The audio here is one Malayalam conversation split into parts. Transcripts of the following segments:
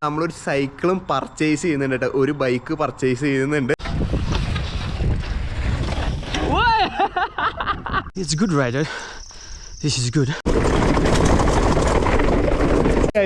നമ്മളൊരു സൈക്കിളും പർച്ചേസ് ചെയ്യുന്നുണ്ട് കേട്ടോ, ഒരു ബൈക്ക് പർച്ചേസ് ചെയ്യുന്നുണ്ട്. It's good, rider. This is good.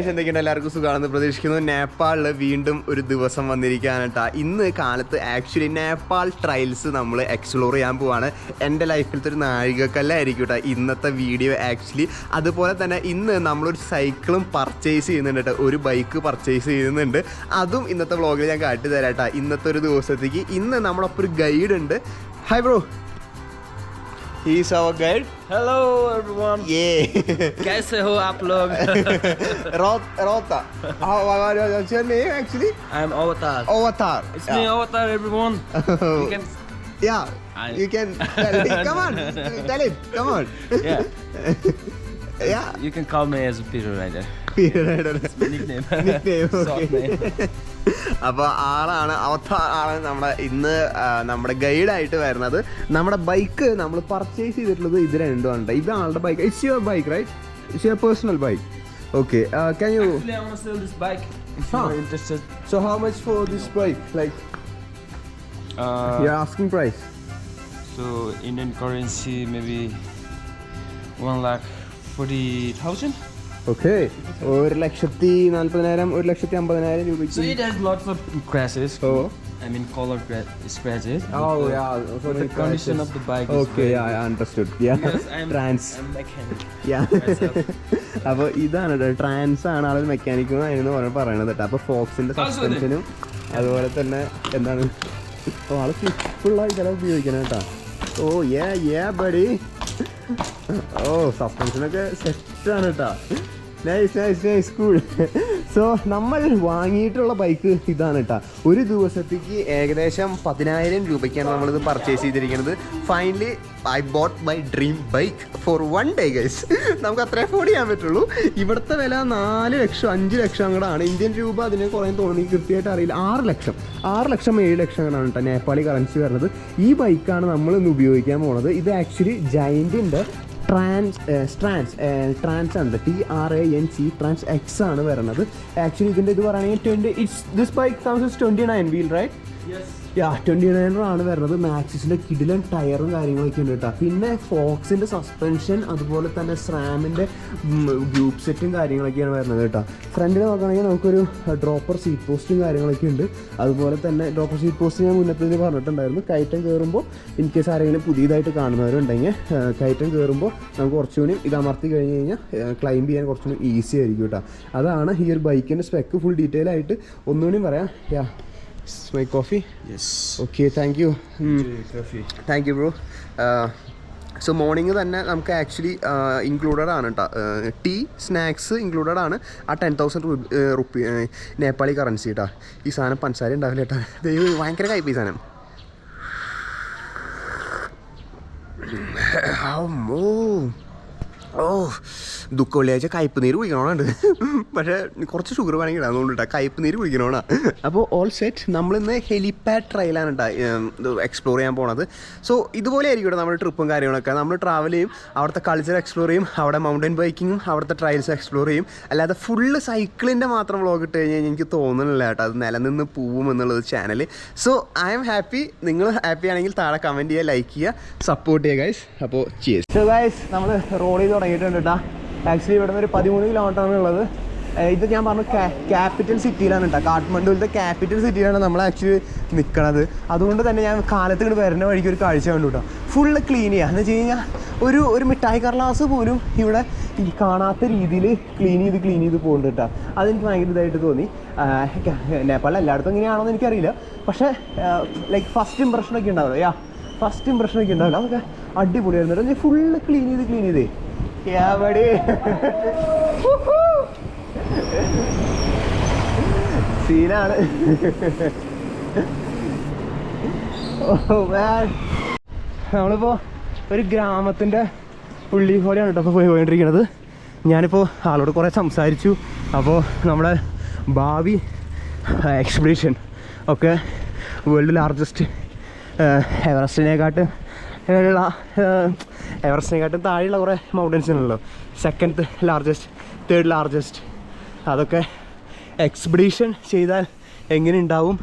എന്തൊക്കെയുണ്ട്, എല്ലാവർക്കും സുഖമാണെന്ന് പ്രതീക്ഷിക്കുന്നു. നേപ്പാളിൽ വീണ്ടും ഒരു ദിവസം വന്നിരിക്കുകയാണ് കേട്ടോ. ഇന്ന് കാലത്ത് ആക്ച്വലി നേപ്പാൾ ട്രയൽസ് നമ്മൾ എക്സ്പ്ലോർ ചെയ്യാൻ പോവാണ്. എൻ്റെ ലൈഫിലത്തെ ഒരു നാഴികക്കല്ലായിരിക്കും കേട്ടോ ഇന്നത്തെ വീഡിയോ ആക്ച്വലി. അതുപോലെ തന്നെ ഇന്ന് നമ്മളൊരു സൈക്കിളും പർച്ചേസ് ചെയ്യുന്നുണ്ട് കേട്ടോ, ഒരു ബൈക്ക് പർച്ചേസ് ചെയ്യുന്നുണ്ട്. അതും ഇന്നത്തെ വ്ളോഗിൽ ഞാൻ കാട്ടി തരാം കേട്ടോ. ഇന്നത്തെ ഒരു ദിവസത്തേക്ക് ഇന്ന് നമ്മളൊപ്പം ഒരു ഗൈഡ് ഉണ്ട്. Hi bro, he's our guide. Hello everyone. Yeah. Kaise ho aap log? Rota. What's your name actually? I'm Avatar. Avatar. It's me, Avatar, everyone. You can. Yeah. You can tell him. Come on. Tell him. Come on. Yeah. Yeah. You can call me as a Peter Rider. Peter Rider. It's my nickname. Nickname. Short name. അപ്പോൾ ആളാണ് അവതാർ, ആണ് ഇന്ന് നമ്മുടെ ഗൈഡായിട്ട് വരുന്നത്. നമ്മുടെ ബൈക്ക് നമ്മൾ പർച്ചേസ് ചെയ്തിട്ടുള്ളത് ഇത് രണ്ടുമാണ്. ഇത് ആളുടെ bike. It's your bike, right? It's your personal bike. Okay. Can you? Actually, I want to sell this bike. If you're interested. So how much for this bike? Like, you're asking price. So Indian currency maybe 1,40,000. Okay. 1,40,000, 1,50,000 രൂപയ്ക്ക്. So it has lots of scratches. Oh. I mean color scratches. Oh yeah. So the condition of the bike is okay. Yeah, I understood. Yeah. Yes, I'm mechanic. Yeah. അപ്പോൾ ഇതാണ് ട്രാൻസ് ആണ് ആളൊരു മെക്കാനിക്കും എന്ന് പറയുന്നത് കേട്ടോ. അപ്പോൾ ഫോക്സിന്റെ സസ്പെൻഷനും അതുപോലെ തന്നെ എന്താണ് ആള് ഫുള്ളായി ചില ഉപയോഗിക്കണം കേട്ടോ. ഓ യാ ബഡി. ഓ സസ്പെൻഷനൊക്കെ സെറ്റാണ് കേട്ടോ. Nice cool. സോ നമ്മൾ വാങ്ങിയിട്ടുള്ള ബൈക്ക് ഇതാണ് കേട്ടോ. ഒരു ദിവസത്തേക്ക് ഏകദേശം 10,000 രൂപയ്ക്കാണ് നമ്മളിത് പർച്ചേസ് ചെയ്തിരിക്കുന്നത്. Finally I bought my dream bike for 1 day guys. നമുക്ക് അത്ര അഫോർഡ് ചെയ്യാൻ പറ്റുള്ളൂ. ഇവിടുത്തെ വില 4 ലക്ഷം 5 ലക്ഷം അങ്ങോട്ടാണ്. ഇന്ത്യൻ രൂപ അതിന് കുറേ തോന്നി കൃത്യമായിട്ട് അറിയില്ല. 6 ലക്ഷം 7 ലക്ഷം അങ്ങനെയാണ് കേട്ടോ നേപ്പാളി കറൻസി വരുന്നത്. ഈ ബൈക്കാണ് നമ്മൾ ഇന്ന് ഉപയോഗിക്കാൻ പോണത്. ഇത് ആക്ച്വലി ജയൻറ്റിൻ്റെ ട്രാൻസ് ആണ്, TRANC ട്രാൻസ് X ആണ് വരുന്നത്. ആക്ച്വലി ഇതിൻ്റെ ഇത് പറയുകയാണെങ്കിൽ this bike comes 29 wheel, right? Yeah 29 ആണ് വരുന്നത്. മാക്സിസിൻ്റെ കിടിലൻ ടയറും കാര്യങ്ങളൊക്കെ ഉണ്ട് കേട്ടോ. പിന്നെ ഫോക്സിൻ്റെ സസ്പെൻഷൻ, അതുപോലെ തന്നെ സ്രാമിൻ്റെ ഗ്രൂപ്പ് സെറ്റും കാര്യങ്ങളൊക്കെയാണ് വരുന്നത് കേട്ടോ. ഫ്രണ്ടിൽ നോക്കുകയാണെങ്കിൽ നമുക്കൊരു ഡ്രോപ്പർ സീറ്റ് പോസ്റ്റും കാര്യങ്ങളൊക്കെ ഉണ്ട്. അതുപോലെ തന്നെ ഡ്രോപ്പർ സീറ്റ് പോസ്റ്റ് ഞാൻ മുന്നത്തെ പറഞ്ഞിട്ടുണ്ടായിരുന്നു. കയറ്റം കയറുമ്പോൾ ഇൻ കേസ് ആരെങ്കിലും പുതിയതായിട്ട് കാണുന്നവരുണ്ടെങ്കിൽ കയറ്റം കയറുമ്പോൾ നമുക്ക് കുറച്ചുകൂടി ഇത് അമർത്തി കഴിഞ്ഞ് കഴിഞ്ഞാൽ ക്ലൈംബ് ചെയ്യാൻ കുറച്ചുകൂടി ഈസി ആയിരിക്കും കേട്ടോ. അതാണ് ഈ ഒരു ബൈക്കിൻ്റെ സ്പെക്ക് ഫുൾ ഡീറ്റെയിൽ ആയിട്ട് ഒന്നുകൂടി പറയാം. യാ my coffee. Yes. Okay, thank you. Coffee. Thank you bro. So morning തന്നെ നമുക്ക് ആക്ച്വലി ഇൻക്ലൂഡഡ് ആണ് കേട്ടോ. ടീ സ്നാക്സ് ഇൻക്ലൂഡഡ് ആണ്. ആ 10,000 റുപ്പി നേപ്പാളി കറൻസി കേട്ടോ. ഈ സാധനം പഞ്ചസാര ഉണ്ടാവില്ല കേട്ടോ. ദൈവം ഭയങ്കര കയ്പ് ഈ സാധനം. ഓ ദുഃഖ വെള്ളിയാഴ്ച കയ്പ് നീര് കുടിക്കണോണ്ട്. പക്ഷേ കുറച്ച് ഷുഗർ വേണമെങ്കിൽ അതുകൊണ്ട് കേട്ടോ കയ്പ് നീര് കുടിക്കണോണ. അപ്പോൾ ഓൾ സെറ്റ്. നമ്മളിന്ന് ഹെലിപാഡ് ട്രയലാണ് കേട്ടോ എക്സ്പ്ലോർ ചെയ്യാൻ പോണത്. സോ ഇതുപോലെ ആയിരിക്കും കേട്ടോ നമ്മുടെ ട്രിപ്പും കാര്യങ്ങളൊക്കെ. നമ്മൾ ട്രാവൽ ചെയ്യും, അവിടുത്തെ കൾച്ചർ എക്സ്പ്ലോർ ചെയ്യും, അവിടെ മൗണ്ടൻ ബൈക്കിങ്ങും അവിടുത്തെ ട്രയൽസ് എക്സ്പ്ലോർ ചെയ്യും. അല്ലാതെ ഫുള്ള് സൈക്കിളിൻ്റെ മാത്രം വ്ളോഗ് ഇട്ട് കഴിഞ്ഞാൽ എനിക്ക് തോന്നുന്നില്ല കേട്ടോ അത് നിലനിന്ന് പോവും എന്നുള്ളത് channel. So I am happy. നിങ്ങൾ ഹാപ്പി ആണെങ്കിൽ താഴെ കമൻറ്റ് ചെയ്യുക, ലൈക്ക് ചെയ്യുക, സപ്പോർട്ട് ചെയ്യുക ഗൈസ്. അപ്പോൾ ചിയേഴ്സ്. സോ ഗൈസ് നമ്മൾ റോഡ് ചെയ്ത് തുടങ്ങിയിട്ടുണ്ട് കേട്ടോ. ആക്ച്വലി ഇവിടെ നിന്ന് ഒരു 13 കിലോമീറ്ററാണ് ഉള്ളത്. ഇത് ഞാൻ പറഞ്ഞു ക്യാപിറ്റൽ സിറ്റിയിലാണ് കേട്ടോ. കാഠ്മണ്ഡുവിലത്തെ ക്യാപിറ്റൽ സിറ്റിയിലാണ് നമ്മൾ ആക്ച്വലി നിൽക്കണത്. അതുകൊണ്ട് തന്നെ ഞാൻ കാലത്ത് ഇങ്ങോട്ട് വരുന്ന വഴിക്ക് ഒരു കാഴ്ച കണ്ടു കേട്ടോ. ഫുള്ള് ക്ലീൻ ചെയ്യുക എന്ന് വെച്ച് കഴിഞ്ഞാൽ ഒരു മിഠായി കടലാസ് പോലും ഇവിടെ കാണാത്ത രീതിയിൽ ക്ലീൻ ചെയ്ത് പോകുന്നുണ്ട് കേട്ടോ. അതെനിക്ക് ഭയങ്കര ഇതായിട്ട് തോന്നി. നേപ്പാളിൽ എല്ലായിടത്തും എങ്ങനെയാണോന്ന് എനിക്കറിയില്ല. പക്ഷേ ലൈക്ക് ഫസ്റ്റ് ഇമ്പ്രഷനൊക്കെ ഉണ്ടാവില്ല. ഫസ്റ്റ് ഇമ്പ്രഷനൊക്കെ ഉണ്ടാവില്ല. അതൊക്കെ അടിപൊളിയായിരുന്നു. ഫുള്ള് ക്ലീൻ ചെയ്തേ എവിടെ സീനാണ്. നമ്മളിപ്പോൾ ഒരു ഗ്രാമത്തിൻ്റെ ഉള്ളിൽ കൂടെയാണ് കേട്ടോ ഇപ്പോൾ പോയിക്കൊണ്ടിരിക്കുന്നത്. ഞാനിപ്പോൾ ആളോട് കുറേ സംസാരിച്ചു. അപ്പോൾ നമ്മുടെ ഭാവി എക്സ്പെഡിഷൻ ഒക്കെ വേൾഡ് ലാർജസ്റ്റ് എവറസ്റ്റിനെക്കാട്ടും താഴെയുള്ള കുറേ മൗണ്ടൻസ് ഉണ്ടല്ലോ. സെക്കൻഡ് ലാർജസ്റ്റ്, തേർഡ് ലാർജസ്റ്റ്, അതൊക്കെ എക്സ്പെഡീഷൻ ചെയ്താൽ എങ്ങനെ ഉണ്ടാവും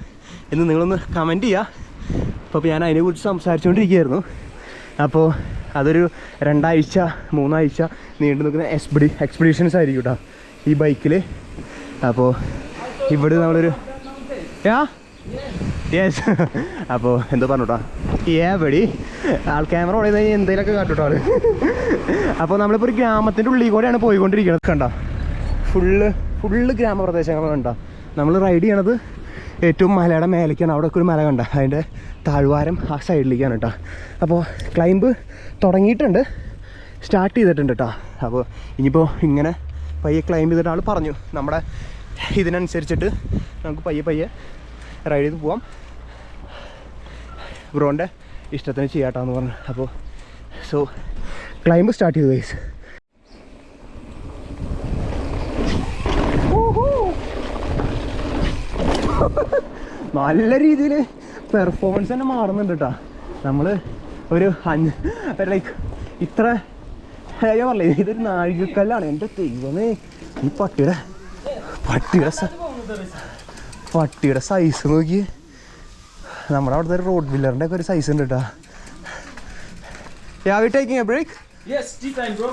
എന്ന് നിങ്ങളൊന്ന് കമൻറ്റ് ചെയ്യുക. അപ്പോൾ ഞാൻ അതിനെക്കുറിച്ച് സംസാരിച്ചുകൊണ്ടിരിക്കുകയായിരുന്നു. അപ്പോൾ അതൊരു 2 ആഴ്ച 3 ആഴ്ച നീണ്ടു നിൽക്കുന്ന എക്സ്പെഡീഷൻസ് ആയിരിക്കും കേട്ടോ ഈ ബൈക്കിൽ. അപ്പോൾ ഇവിടെ നമ്മളൊരു യെസ് അപ്പോൾ എന്തോ പറഞ്ഞോട്ടാ എവിടെ ആൾ ക്യാമറ ഓൺ ചെയ്ത് കഴിഞ്ഞാൽ എന്തെങ്കിലുമൊക്കെ കാട്ടുട്ടോ ആൾ. അപ്പോൾ നമ്മളിപ്പോൾ ഒരു ഗ്രാമത്തിൻ്റെ ഉള്ളിൽ കൂടെയാണ് പോയിക്കൊണ്ടിരിക്കുന്നത്. കണ്ട ഫുള്ള് ഗ്രാമപ്രദേശങ്ങൾ കണ്ട. നമ്മൾ റൈഡ് ചെയ്യണത് ഏറ്റവും മലയുടെ മേലേക്കാണ്. അവിടെ ഒക്കെ ഒരു മല കണ്ട, അതിൻ്റെ താഴ്വാരം ആ സൈഡിലേക്കാണ് കേട്ടോ. അപ്പോൾ ക്ലൈംബ് തുടങ്ങിയിട്ടുണ്ട്, സ്റ്റാർട്ട് ചെയ്തിട്ടുണ്ട് കേട്ടോ. അപ്പോൾ ഇനിയിപ്പോൾ ഇങ്ങനെ പയ്യെ ക്ലൈംബ് ചെയ്തിട്ട് ആൾ പറഞ്ഞു നമ്മുടെ ഇതിനനുസരിച്ചിട്ട് നമുക്ക് പയ്യെ റൈഡ് ചെയ്ത് പോവാം, ബ്രോൻ്റെ ഇഷ്ടത്തിന് ചെയ്യാട്ടാന്ന് പറഞ്ഞു. അപ്പോൾ സോ ക്ലൈംബ് സ്റ്റാർട്ട് ചെയ്തു ഗൈസ്. നല്ല രീതിയിൽ പെർഫോമൻസ് തന്നെ മാറുന്നുണ്ട് കേട്ടോ. നമ്മൾ ഒരു ലൈക്ക് ഇത്ര ഞാൻ പറഞ്ഞില്ലേ ഇതൊരു നാഴികക്കല്ലാണ്. എൻ്റെ ദൈവമേ, ഈ പട്ടിയുടെ സൈസ് നോക്കി. നമ്മുടെ അവിടുത്തെ റോഡ് വില്ലറിൻ്റെ ഒക്കെ ഒരു സൈസ് ഉണ്ട് കേട്ടോ. Yeah we taking a break? Yes, tea time, bro.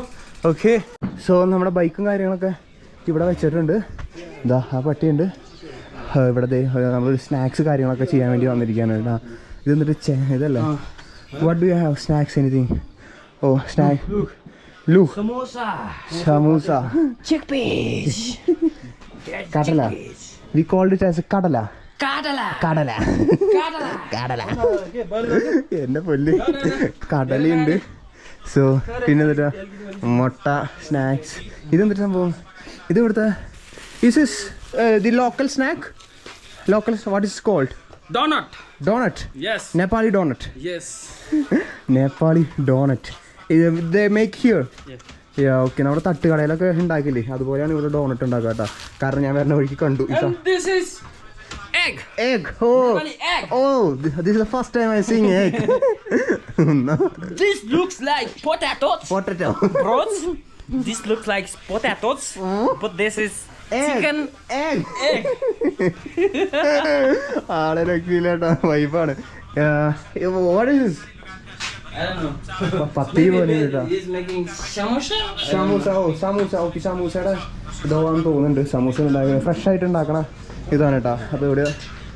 Okay. So നമ്മുടെ ബൈക്കും കാര്യങ്ങളൊക്കെ ഇവിടെ വെച്ചിട്ടുണ്ട്. ഇതാ ആ പട്ടിയുണ്ട് ഇവിടെ. നമ്മളൊരു സ്നാക്സ് കാര്യങ്ങളൊക്കെ ചെയ്യാൻ വേണ്ടി വന്നിരിക്കുകയാണ് കേട്ടോ. ഇത് എന്നിട്ട് ഇതല്ലേ, what do you have snacks anything? Oh snack Look. Samosa. Chickpeas. Kadala. We called it as a kadala. Kadala. എന്നെ പൊല്ല് കടലുണ്ട്. സോ പിന്നെ എന്നിട്ടാ മുട്ട, സ്നാക്സ്. ഇതെന്തൊരു സംഭവം? ഇത് ഇവിടുത്തെ is the local snack. Local, what is it called? Donut. Yes. Nepali donut. Yes. Nepali donut. They make here. Yes. Okay. നമ്മുടെ തട്ടുകടയിലൊക്കെ ഉണ്ടാക്കില്ലേ അതുപോലെയാണ് ഇവിടെ ഡോണറ്റ് ഉണ്ടാക്കുക കേട്ടോ. കാരണം ഞാൻ വരുന്ന വഴിക്ക് കണ്ടു. And this is egg. Nepali egg. Oh, this is the first time I seeing egg. No. This looks like potatoes. Potato. Bros. This looks like potatoes. But this is chicken. Egg. ആളെ രക്ഷയില്ലാട്ടോ, വൈഫാണ്. What is this? I don't know. പത്തി പോലെ കേട്ടോ. He's making samosa. Samosa. Okay, സമൂസയുടെ ഇതാന്ന് തോന്നുന്നുണ്ട്. സമൂസ ഉണ്ടാക്കുന്ന ഫ്രഷ് ആയിട്ട് ഉണ്ടാക്കണ ഇതാണ് കേട്ടോ. അപ്പോൾ ഇവിടെ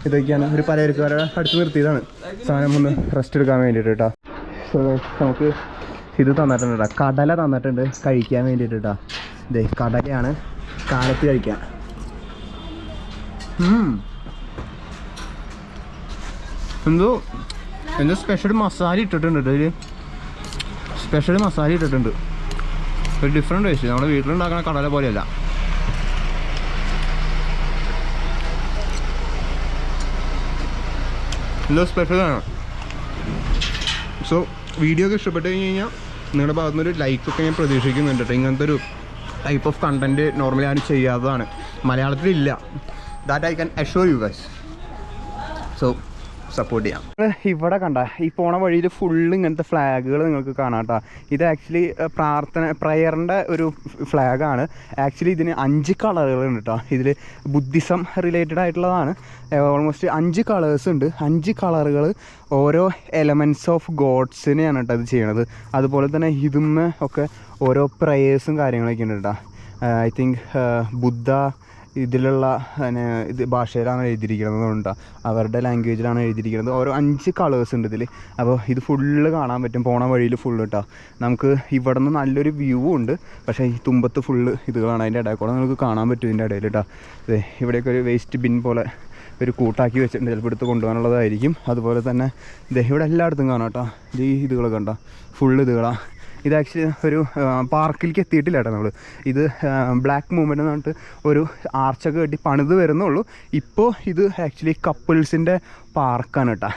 ഇതൊക്കെയാണ് ഒരു പലചരക്കുകാരെ അടുത്ത് നിർത്തിയതാണ് സാധനം ഒന്ന് റെസ്റ്റ് എടുക്കാൻ വേണ്ടിയിട്ട് കേട്ടോ. സോ നമുക്ക് ഇത് തന്നിട്ടുണ്ട് കേട്ടോ, കടല തന്നിട്ടുണ്ട് കഴിക്കാൻ വേണ്ടിയിട്ട് കേട്ടോ. ഇതേ കടലയാണ് കാലത്ത് കഴിക്കാൻ. എന്തോ സ്പെഷ്യൽ മസാല ഇട്ടിട്ടുണ്ട് കേട്ടോ. ഇതിൽ സ്പെഷ്യൽ മസാല ഇട്ടിട്ടുണ്ട്, ഒരു ഡിഫറെൻറ്റ് ടേസ്റ്റ്. നമ്മുടെ വീട്ടിലുണ്ടാക്കുന്ന കടല പോലെയല്ല. എന്തോ സ്പെഷ്യലാണ്. സോ വീഡിയോ ഒക്കെ ഇഷ്ടപ്പെട്ട് കഴിഞ്ഞ് കഴിഞ്ഞാൽ നിങ്ങളുടെ ഭാഗത്തുനിന്നൊരു ലൈക്കൊക്കെ ഞാൻ പ്രതീക്ഷിക്കുന്നുണ്ട് കേട്ടോ. ഇങ്ങനത്തെ ഒരു ടൈപ്പ് ഓഫ് കണ്ടൻറ്റ് നോർമലി ആരും ചെയ്യാത്തതാണ്, മലയാളത്തിലില്ല. That I can assure you guys. So support ചെയ്യാം. ഇവിടെ കണ്ട ഈ പോണ വഴിയിൽ ഫുള്ള് ഇങ്ങനത്തെ ഫ്ലാഗുകൾ നിങ്ങൾക്ക് കാണാം കേട്ടോ. ഇത് ആക്ച്വലി പ്രയറിൻ്റെ ഒരു ഫ്ലാഗാണ്. ആക്ച്വലി ഇതിന് 5 കളറുകളുണ്ട് കേട്ടോ. ഇതിൽ ബുദ്ധിസം റിലേറ്റഡ് ആയിട്ടുള്ളതാണ്. ഓൾമോസ്റ്റ് 5 കളേഴ്സ് ഉണ്ട്. 5 കളറുകൾ ഓരോ എലമെൻറ്റ്സ് ഓഫ് ഗോഡ്സിനെയാണ് കേട്ടോ ഇത് ചെയ്യണത്. അതുപോലെ തന്നെ ഇതുമ്മ ഒക്കെ ഓരോ പ്രയേഴ്സും കാര്യങ്ങളൊക്കെ ഉണ്ട് കേട്ടോ. ഐ തിങ്ക് ബുദ്ധ ഇതിലുള്ള ഇത് ഭാഷയിലാണ് എഴുതിയിരിക്കുന്നത്, അവരുടെ ലാംഗ്വേജിലാണ് എഴുതിയിരിക്കുന്നത്. ഓരോ 5 കളേഴ്സ് ഉണ്ട് ഇതിൽ. അപ്പോൾ ഇത് ഫുള്ള് കാണാൻ പറ്റും പോണ വഴിയിൽ ഫുള്ള് കേട്ടോ. നമുക്ക് ഇവിടെ നിന്ന് നല്ലൊരു വ്യൂ ഉണ്ട്, പക്ഷേ ഈ തുമ്പത്ത് ഫുള്ള് ഇതുകളാണ്. അതിൻ്റെ ഇടയിൽ കൂടെ നമുക്ക് കാണാൻ പറ്റും ഇതിൻ്റെ ഇടയിൽ കേട്ടോ. അതെ, ഇവിടെയൊക്കെ ഒരു വേസ്റ്റ് ബിൻ പോലെ ഒരു കൂട്ടാക്കി വെച്ചിട്ടുണ്ട്, ചിലപ്പോൾ എടുത്ത് കൊണ്ടുപോകാനുള്ളതായിരിക്കും. അതുപോലെ തന്നെ ഇവിടെ എല്ലായിടത്തും കാണാം കേട്ടോ. ഈ ഇതുകളൊക്കെ ഉണ്ടോ, ഫുള്ള് ഇതുകളാണ്. ഇത് ആക്ച്വലി ഒരു പാർക്കിലേക്ക് എത്തിയിട്ടില്ല കേട്ടോ നമ്മൾ. ഇത് ബ്ലാക്ക് മൂവ്മെൻ്റ് എന്ന് പറഞ്ഞിട്ട് ഒരു ആർച്ചൊക്കെ കെട്ടി പണിത് വരുന്നുള്ളൂ. ഇപ്പോൾ ഇത് ആക്ച്വലി കപ്പിൾസിൻ്റെ പാർക്കാണ് കേട്ടോ.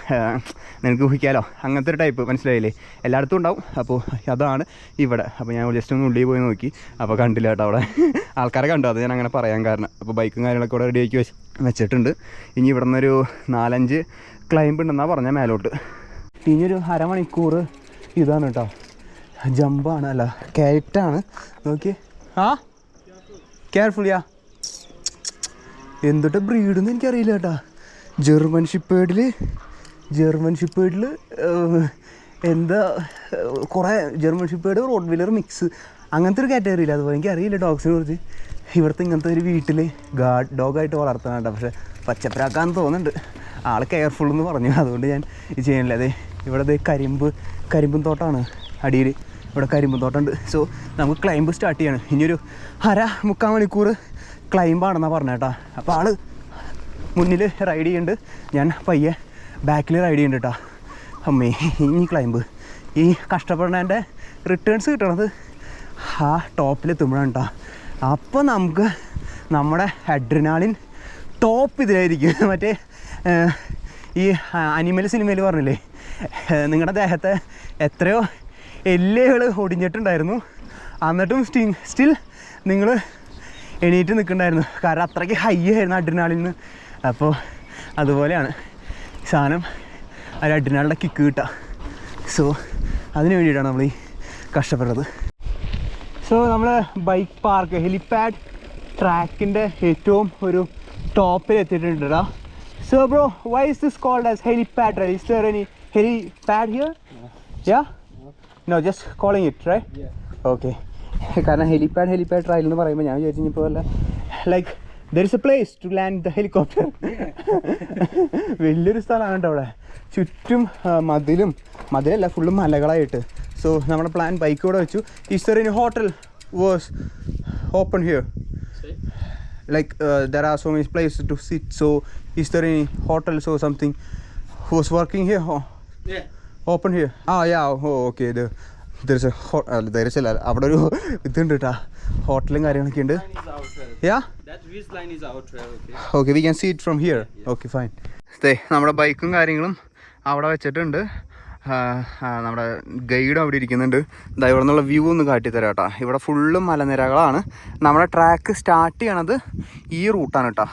നിനക്ക് ഊഹിക്കാമല്ലോ, അങ്ങനത്തെ ഒരു ടൈപ്പ്, മനസ്സിലായില്ലേ? എല്ലായിടത്തും ഉണ്ടാവും. അപ്പോൾ അതാണ് ഇവിടെ. അപ്പോൾ ഞാൻ ജസ്റ്റ് ഒന്ന് ഉള്ളിൽ പോയി നോക്കി, അപ്പോൾ കണ്ടില്ല കേട്ടോ അവിടെ ആൾക്കാരെ കണ്ടു. അത് ഞാൻ അങ്ങനെ പറയാൻ കാരണം. അപ്പോൾ ബൈക്കും കാര്യങ്ങളൊക്കെ ഇവിടെ റെഡിയാക്കി വെച്ചിട്ടുണ്ട്. ഇനി ഇവിടെ നിന്നൊരു 4-5 ക്ലൈംബ് ഉണ്ടെന്നാണ് പറഞ്ഞാൽ മേലോട്ട്. ഇനിയൊരു അരമണിക്കൂർ ഇതാണ് കേട്ടോ, ജമ്പാണ്, അല്ല കയറ്റാണ്. നോക്കി, കെയർഫുൾ യാ. എന്തൊട്ട് ബ്രീഡെന്ന് എനിക്കറിയില്ല കേട്ടാ. ജർമ്മൻ ഷിപ്പേഡിൽ എന്താ കുറേ German shepherd road wheeler mix അങ്ങനത്തെ ഒരു കാറ്റഗറി ഇല്ല. അതുപോലെ എനിക്കറിയില്ല ഡോഗ്സിനെ കുറിച്ച്. ഇവിടുത്തെ ഇങ്ങനത്തെ ഒരു വീട്ടിൽ ഗാർഡ് ഡോഗായിട്ട് വളർത്താനുണ്ട്. പക്ഷേ പച്ചപ്പരാക്കാന്ന് തോന്നുന്നുണ്ട്. ആൾ കെയർഫുൾ എന്ന് പറഞ്ഞു, അതുകൊണ്ട് ഞാൻ ഇത് ചെയ്യണില്ല. അതെ ഇവിടെ കരിമ്പും തോട്ടമാണ് അടിയിൽ. ഇവിടെ കരിമ്പും തോട്ടമുണ്ട്. സോ നമുക്ക് ക്ലൈംബ് സ്റ്റാർട്ട് ചെയ്യണം. ഇനിയൊരു 1.5-3 മണിക്കൂർ ക്ലൈംബാണെന്നാണ് പറഞ്ഞേട്ടാ. അപ്പോൾ ആൾ മുന്നിൽ റൈഡ് ചെയ്യുന്നുണ്ട്, ഞാൻ പയ്യെ ബാക്കിൽ റൈഡ് ചെയ്യുന്നുണ്ട് കേട്ടോ. അമ്മേ ഈ ക്ലൈംബ് ഈ കഷ്ടപ്പെടുന്നതിൻ്റെ റിട്ടേൺസ് കിട്ടണത് ആ ടോപ്പിലെത്തുമ്പോഴാണ് കേട്ടോ. അപ്പോൾ നമുക്ക് നമ്മുടെ അഡ്രിനാലിൻ ടോപ്പ് ഇതിലായിരിക്കും. മറ്റേ ഈ അനിമൽ സിനിമയിൽ പറഞ്ഞില്ലേ, നിങ്ങളുടെ ദേഹത്തെ എത്രയോ എല്ലുകൾ ഒടിഞ്ഞിട്ടുണ്ടായിരുന്നു, എന്നിട്ടും സ്റ്റിൽ നിങ്ങൾ എണീറ്റ് നിൽക്കുന്നുണ്ടായിരുന്നു. കാരണം അത്രയ്ക്ക് ഹൈ ആയിരുന്നു അഡ്രിനാലിന്. അപ്പോൾ അതുപോലെയാണ് സാധനം, ഒരു അഡ്രിനാലിൻ്റെ കിക്ക് കിട്ടുക. സോ അതിന് വേണ്ടിയിട്ടാണ് നമ്മൾ ഈ കഷ്ടപ്പെടുന്നത്. സോ നമ്മൾ ബൈക്ക് പാർക്ക് ഹെലിപാഡ് ട്രാക്കിൻ്റെ ഏറ്റവും ഒരു ടോപ്പിൽ എത്തിയിട്ടുണ്ട് കേട്ടോ. So bro, why is this called as helipad ride? Is there any helipad here? Yeah no, just calling it right? Okay. കാരണം ഹെലിപാഡ് ട്രയൽ എന്ന് പറയുമ്പോൾ ഞാൻ വിചാരിച്ചു ഇപ്പോൾ അല്ല like there is a place to land the helicopter. വലിയൊരു സ്ഥലമാണ് കേട്ടോ അവിടെ. ചുറ്റും മതിലല്ല ഫുള്ളും മലകളായിട്ട്. സോ നമ്മുടെ പ്ലാൻ ബൈക്ക് കൂടെ വെച്ചു. Is there any hotel was open here? Like there are so many places to sit. So is there any hotels or something who was working here? Oh, Yeah. Open here. Yeah. Oh, okay. There is a അവിടെ ഒരു ഇതുണ്ട് കേട്ടോ, ഹോട്ടലും കാര്യങ്ങളൊക്കെ ഉണ്ട്. Yeah? That which line is our trail, okay? Okay, we can see it from here. Okay, fine. നമ്മുടെ ബൈക്കും കാര്യങ്ങളും അവിടെ വെച്ചിട്ടുണ്ട്. നമ്മുടെ ഗൈഡും അവിടെ ഇരിക്കുന്നുണ്ട്. ഇതാ ഇവിടെ നിന്നുള്ള വ്യൂ ഒന്ന് കാട്ടിത്തരാം കേട്ടോ. ഇവിടെ ഫുള്ളും മലനിരകളാണ്. നമ്മുടെ ട്രാക്ക് സ്റ്റാർട്ട് ചെയ്യണത് ഈ റൂട്ടാണ് കേട്ടോ.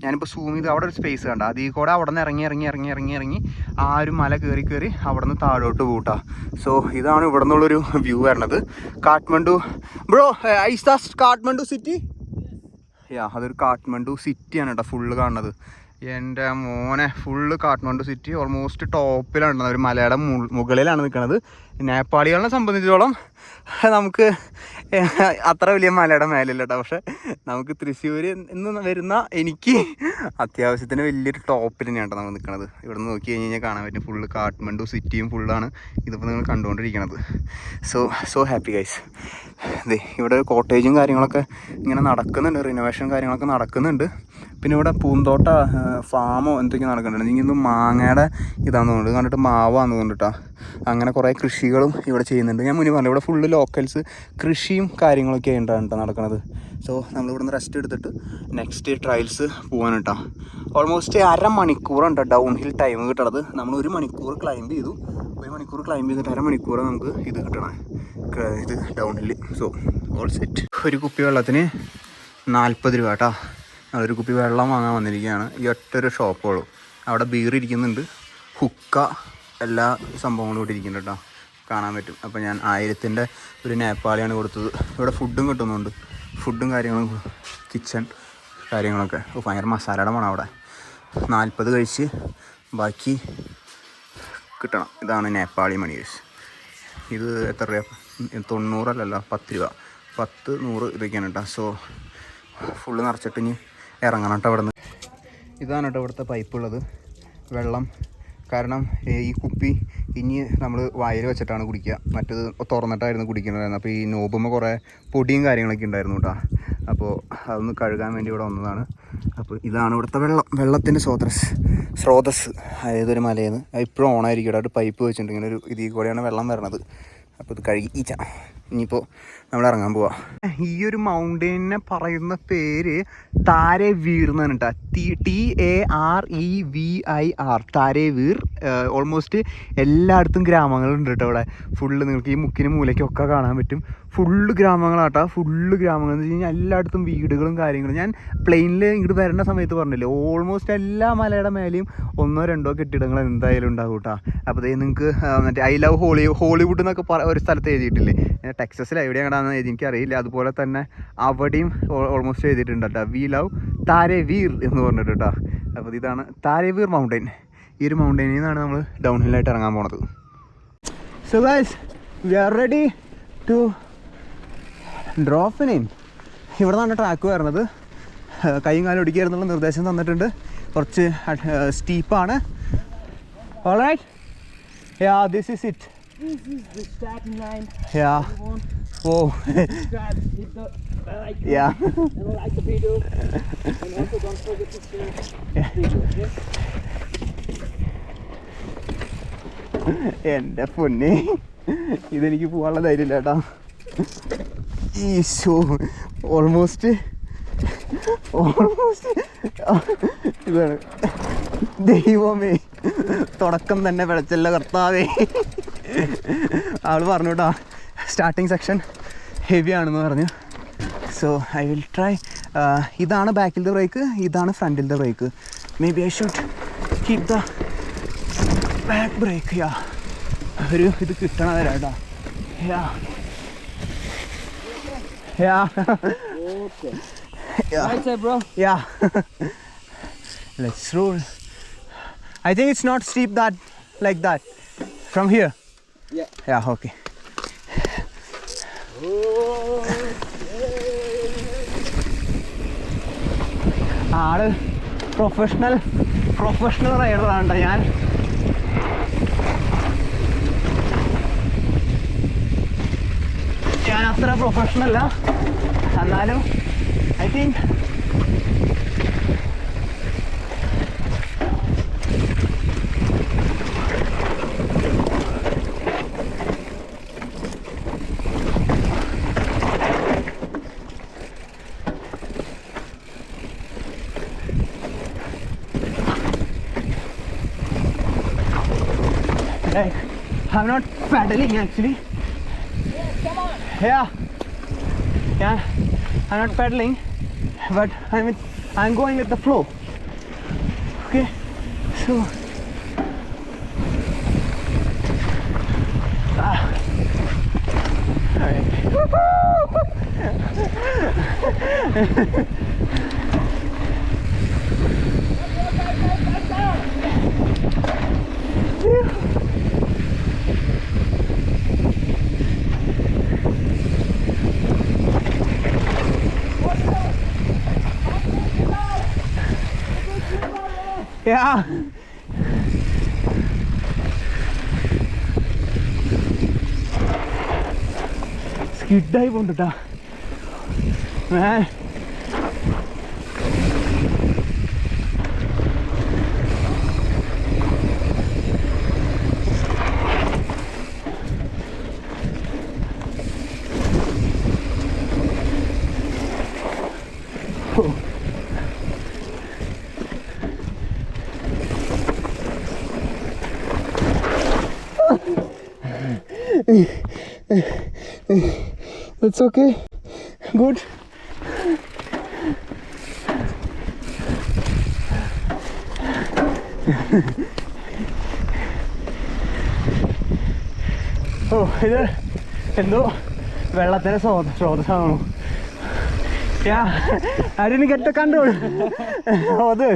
ഞാനിപ്പോൾ സൂം ചെയ്ത് അവിടെ ഒരു സ്പേസ് കണ്ട, അതിൽ കൂടെ അവിടെ നിന്ന് ഇറങ്ങി ആ ഒരു മല കയറി അവിടെ നിന്ന് താഴോട്ട് പോട്ടാ. സോ ഇതാണ് ഇവിടെ നിന്നുള്ളൊരു വ്യൂ വരണത്. Kathmandu bro, is that Kathmandu city? Yeah, അതൊരു കാഠ്മണ്ഡു സിറ്റിയാണ് കേട്ടോ ഫുള്ള് കാണുന്നത്. എൻ്റെ മോനെ, ഫുള്ള് കാഠ്മണ്ഡു സിറ്റി ഓൾമോസ്റ്റ് ടോപ്പിലാണ്, ഒരു മലയുടെ മുകളിലാണ് നിൽക്കുന്നത്. നേപ്പാളികളെ സംബന്ധിച്ചിടത്തോളം നമുക്ക് അത്ര വലിയ മലയുടെ മേലില്ല കേട്ടോ. പക്ഷേ നമുക്ക് തൃശ്ശൂർ നിന്ന് വരുന്ന എനിക്ക് അത്യാവശ്യത്തിന് വലിയൊരു ടോപ്പിൽ തന്നെയാണ് നമ്മൾ നിൽക്കുന്നത്. ഇവിടെ നിന്ന് നോക്കി കഴിഞ്ഞാൽ കാണാൻ പറ്റും ഫുള്ള് കാഠ്മണ്ഡു സിറ്റിയും ഫുള്ളാണ് ഇതിപ്പോൾ നിങ്ങൾ കണ്ടുകൊണ്ടിരിക്കുന്നത്. So happy guys. ഇവിടെ കോട്ടേജും കാര്യങ്ങളൊക്കെ ഇങ്ങനെ നടക്കുന്നുണ്ട്, റിനോവേഷൻ കാര്യങ്ങളൊക്കെ നടക്കുന്നുണ്ട്. പിന്നെ ഇവിടെ പൂന്തോട്ട ഫാമോ എന്തൊക്കെ നടക്കുന്നുണ്ട്. ഇങ്ങനെ മാങ്ങയുടെ ഇതാണെന്ന് തോന്നുന്നുണ്ട്, കണ്ടിട്ട് മാവാന്ന് തോന്നിട്ടാ. അങ്ങനെ കുറേ കൃഷികളും ഇവിടെ ചെയ്യുന്നുണ്ട്. ഞാൻ മുന്നേ പറഞ്ഞു ഇവിടെ ഫുള്ള് ലോക്കൽസ് കൃഷിയും കാര്യങ്ങളൊക്കെ ഉണ്ടാണ് കേട്ടോ നടക്കുന്നത്. സോ നമ്മളിവിടെ നിന്ന് റെസ്റ്റ് എടുത്തിട്ട് നെക്സ്റ്റ് ട്രയൽസ് പോകാൻ കേട്ടോ. ഓൾമോസ്റ്റ് 1/2 മണിക്കൂറുണ്ട് ഡൗൺ ഹിൽ ടൈം കിട്ടണത്. നമ്മൾ 1 മണിക്കൂർ ക്ലൈംബ് ചെയ്തു. 1 മണിക്കൂർ ക്ലൈംബ് ചെയ്തിട്ട് 1/2 മണിക്കൂർ നമുക്ക് ഇത് കിട്ടണം, ഇത് down hill. So all set. ഒരു കുപ്പി വെള്ളത്തിന് 40 രൂപ കേട്ടോ. അതൊരു കുപ്പി വെള്ളം വാങ്ങാൻ വന്നിരിക്കുകയാണ്. ഈ ഒറ്റൊരു ഷോപ്പുള്ളൂ. അവിടെ ബീർ ഇരിക്കുന്നുണ്ട്, ഹുക്ക, എല്ലാ സംഭവങ്ങളും ഇവിടെ ഇരിക്കുന്നുണ്ട് കേട്ടോ, കാണാൻ പറ്റും. അപ്പോൾ ഞാൻ 1000-ൻ്റെ ഒരു നേപ്പാളിയാണ് കൊടുത്തത്. ഇവിടെ ഫുഡും കിട്ടുന്നുണ്ട്, ഫുഡും കാര്യങ്ങളും, കിച്ചൺ കാര്യങ്ങളൊക്കെ. ഭയങ്കര മസാലയുടെ മണം അവിടെ. 40 കഴിച്ച് ബാക്കി കിട്ടണം. ഇതാണ് നേപ്പാളി മണീസ്. ഇത് എത്ര രൂപ? 90 അല്ലല്ലോ, 10 രൂപ, 10, 100 ഇതൊക്കെയാണ് കേട്ടോ. സോ ഫുള്ള് നിറച്ചിട്ട് ഇനി ഇറങ്ങണം കേട്ടോ അവിടെ നിന്ന്. ഇതാണ് കേട്ടോ ഇവിടുത്തെ പൈപ്പുള്ളത് വെള്ളം. കാരണം ഈ കുപ്പി ഇനി നമ്മൾ വായിൽ വെച്ചിട്ടാണ് കുടിക്കുക. മറ്റേത് തുറന്നിട്ടായിരുന്നു കുടിക്കണമായിരുന്നു. അപ്പോൾ ഈ നോബുമ്പോൾ കുറേ പൊടിയും കാര്യങ്ങളൊക്കെ ഉണ്ടായിരുന്നു കേട്ടോ. അപ്പോൾ അതൊന്ന് കഴുകാൻ വേണ്ടി ഇവിടെ വന്നതാണ്. അപ്പോൾ ഇതാണ് ഇവിടുത്തെ വെള്ളത്തിൻ്റെ സ്രോതസ്. ഏതൊരു മലയിൽ നിന്ന് ഇപ്പോഴും ഓണായിരിക്കും കേട്ടോ. ഒരു പൈപ്പ് വെച്ചിട്ടുണ്ട്, ഇങ്ങനെ ഒരു ഇതിൽ കൂടെയാണ് വെള്ളം വരണത്. അപ്പോൾ ഇത് കഴുകി ഇനിയിപ്പോൾ നമ്മൾ ഇറങ്ങാൻ പോവാം. ഈ ഒരു മൗണ്ടെയിനെ പറയുന്ന പേര് താരേവീർ എന്നാണ് കേട്ടോ. TAREVIR, താരേവീർ. ഓൾമോസ്റ്റ് എല്ലായിടത്തും ഗ്രാമങ്ങളുണ്ട് കേട്ടോ ഇവിടെ. ഫുള്ള് നിങ്ങൾക്ക് ഈ മുക്കിന് മൂലയ്ക്കൊക്കെ കാണാൻ പറ്റും. ഫുള്ള് ഗ്രാമങ്ങളാട്ടോ, ഫുള്ള് ഗ്രാമങ്ങൾ എന്ന് വെച്ച് കഴിഞ്ഞാൽ എല്ലായിടത്തും വീടുകളും കാര്യങ്ങളും. ഞാൻ പ്ലെയിനിൽ ഇങ്ങോട്ട് വരുന്ന സമയത്ത് പറഞ്ഞില്ലേ, ഓൾമോസ്റ്റ് എല്ലാ മലയുടെ മേലെയും 1-2 കെട്ടിടങ്ങൾ എന്തായാലും ഉണ്ടാവും കേട്ടോ. അപ്പോൾ നിങ്ങൾക്ക് മറ്റേ ഐ ലവ് ഹോളിവുഡ് എന്നൊക്കെ ഒരു സ്ഥലത്ത് എഴുതിയിട്ടില്ലേ, ടെക്സസിൽ എവിടെയാണെന്ന് എനിക്കറിയില്ല. അതുപോലെ തന്നെ അവിടെയും ഓൾമോസ്റ്റ് എഴുതിയിട്ടുണ്ട് കേട്ടോ, വി ലവ് താരവീർ എന്ന് പറഞ്ഞിട്ട് കേട്ടോ. അപ്പോൾ ഇതാണ് താരവീർ മൗണ്ടൻ. ഈ ഒരു മൗണ്ടനിൽ നിന്നാണ് നമ്മൾ ഡൗൺ ഹില്ലായിട്ട് ഇറങ്ങാൻ പോണത്. So guys, we are ready to drop in. ഇവിടെ നിന്നാണ് ട്രാക്ക് വരുന്നത്. കൈയും കാലും ഒടിക്കായിരുന്നുള്ള നിർദ്ദേശം തന്നിട്ടുണ്ട്. കുറച്ച് സ്റ്റീപ്പാണ്. Alright, yeah this is it. This is the starting line. Yeah. Oh. Subscribe, hit the bell icon. Yeah. And like the video. And also don't forget to share the video. Okay? എൻ്റെ പൊന്നെ, ഇതെനിക്ക് പോകാനുള്ള ധൈര്യമില്ല കേട്ടോ. ഈശോ, ഓൾമോസ്റ്റ് ഇതാണ്. ദൈവമേ, തുടക്കം തന്നെ പിഴച്ചല്ല കർത്താവേ. ആൾ പറഞ്ഞു കേട്ടോ, സ്റ്റാർട്ടിങ് സെക്ഷൻ ഹെവി ആണെന്ന് പറഞ്ഞു. So I will try. ഇതാണ് ബാക്കിലത്തെ ബ്രേക്ക്, ഇതാണ് ഫ്രണ്ടിലത്തെ brake. Maybe I should keep the back brake. Yeah, ഒരു ഇത് കിട്ടണ തരാം കേട്ടോ. Yeah yeah Okay. Yeah. Right side, bro. Yeah. Let's roll. I think it's not steep that like that from here. Yeah. Yeah, okay. ആള് പ്രൊഫഷണൽ റൈഡറാണ് ഞാൻ. അത്ര പ്രൊഫഷണല്ല, എന്നാലും I think like I'm not paddling actually. Yes, come on. Yeah, I'm not paddling, but I'm going with the flow. Okay, so yeah. സ്കിഡായി പോണ്ടാ man. It's okay. Good. Oh, ഇത് എന്തോ വെള്ളത്തിൻ്റെ സ്രോതസ്സാണോ? Yeah, I didn't get the control. അത്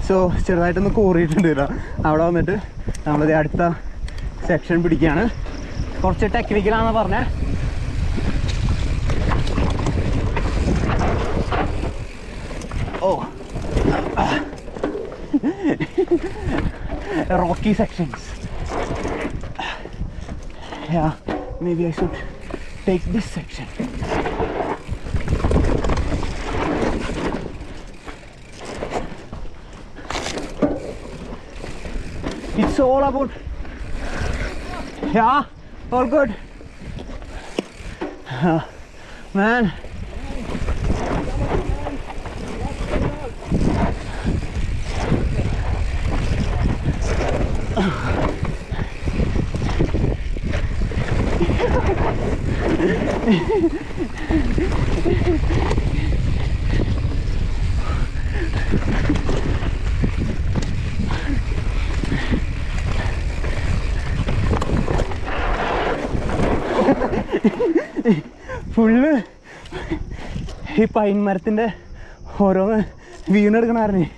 സോ ചെറുതായിട്ടൊന്ന് കോറിയിട്ടുണ്ട് കേട്ടോ. അവിടെ വന്നിട്ട് നമ്മളിത് അടുത്ത സെക്ഷൻ പിടിക്കുകയാണ്. കുറച്ച് ടെക്നിക്കലാണെന്ന് പറഞ്ഞേ. Oh, rocky sections. Yeah, maybe I should take this section. It's all about, yeah, all good. Man. Full ഈ പൈൻ മരത്തിൻ്റെ ഓരോന്ന് വീണെടുക്കണായിരുന്നു.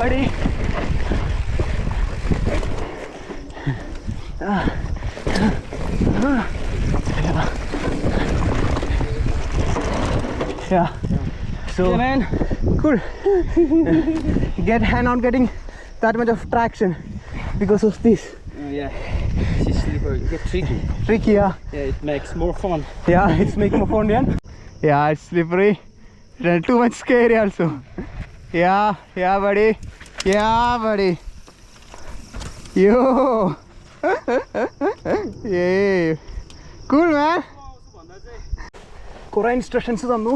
buddy. Yeah. So Yeah, man. cool. Not getting that much of traction because of this. Yeah. It's slippery. Get tricky. Tricky, yeah. Yeah, it makes more fun. Yeah, it's making more fun, yeah. Yeah, it's slippery. Too much scary also. Yeah, buddy. Yeah, buddy. Yo. Yeah. Cool, man. കുറേ ഇൻസ്ട്രക്ഷൻസ് തന്നു.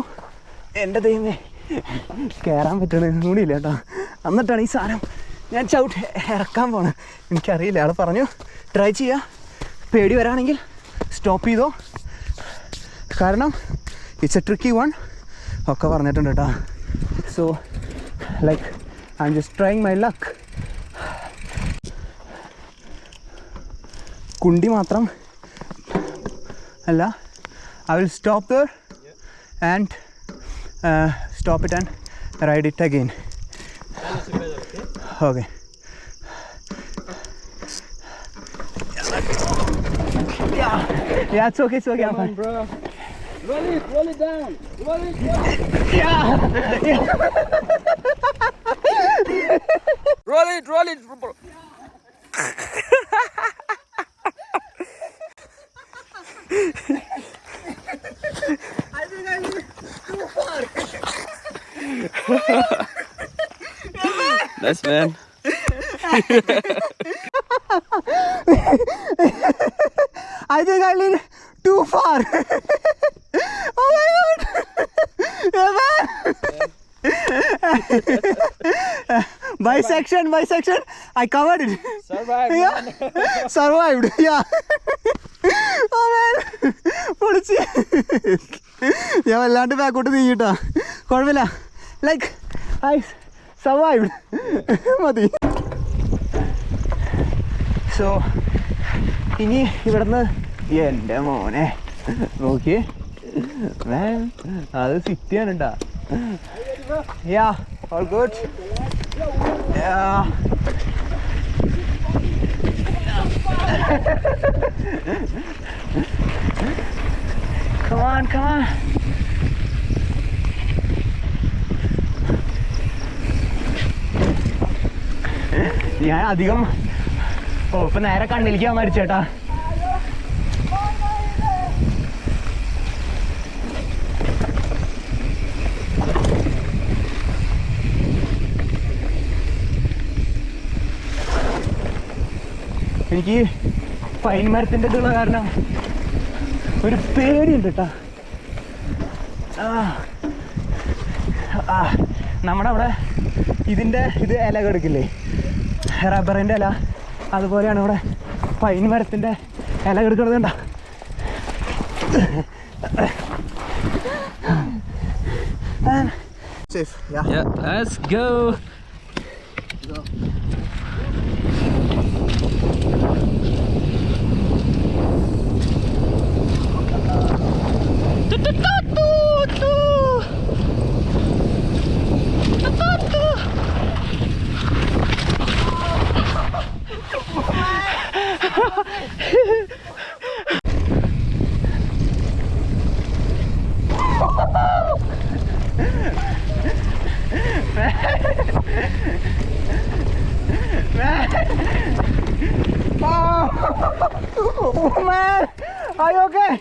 എൻ്റെ ദൈവമേ കയറാൻ പറ്റണ കൂടിയില്ല കേട്ടോ. എന്നിട്ടാണ് ഈ സാധനം ഞാൻ ചവിട്ട് ഇറക്കാൻ പോണത്. എനിക്കറിയില്ല. ആൾ പറഞ്ഞു ട്രൈ ചെയ്യുക, പേടി വരാണെങ്കിൽ സ്റ്റോപ്പ് ചെയ്തോ, കാരണം ഇറ്റ്സ് എ ട്രിക്കി വൺ ഒക്കെ പറഞ്ഞിട്ടുണ്ട് കേട്ടോ. So like I'm just trying my luck. കുണ്ടി മാത്രം അല്ല. I will stop there and stop it and ride it again. Okay. Yeah, it's okay. Come on, bro. Roll it down. Roll it. Yeah. Roll it, bro. I think I went too far. Nice, man. I think I went too far. Oh my god. Yeah, man. Bisection. I covered it. Survived. Yeah. Survived. Yeah. Oh man. പൊളിച്ച് ഞാൻ വല്ലാണ്ട് ബാക്കോട്ട് നീങ്ങിട്ടാ. കുഴപ്പമില്ല. Like I survived. മതി. സോ ഇനി ഇവിടുന്ന് എൻ്റെ മോനെ നോക്കിയേ മാൻ, അത് സിറ്റിയാണ് കേട്ടാ. യാ ഓൾ ഗുഡ്. Come on. ഞാൻ അധികം ഇപ്പൊ നേരെ കണ്ണിലേക്ക് വന്ന് അടിച്ചേട്ടാ. എനിക്ക് പൈൻ മരത്തിൻ്റെ ഇതുള്ള കാരണം ഒരു പേടിയുണ്ട് കേട്ടോ. നമ്മുടെ അവിടെ ഇതിൻ്റെ ഇല കെടുക്കില്ലേ, റബ്ബറിൻ്റെ ഇല, അതുപോലെയാണ് ഇവിടെ പൈൻ മരത്തിൻ്റെ ഇല കെടുക്കുന്നത്. കണ്ടോ? Safe. Yeah, let's go. Oh man, are you okay?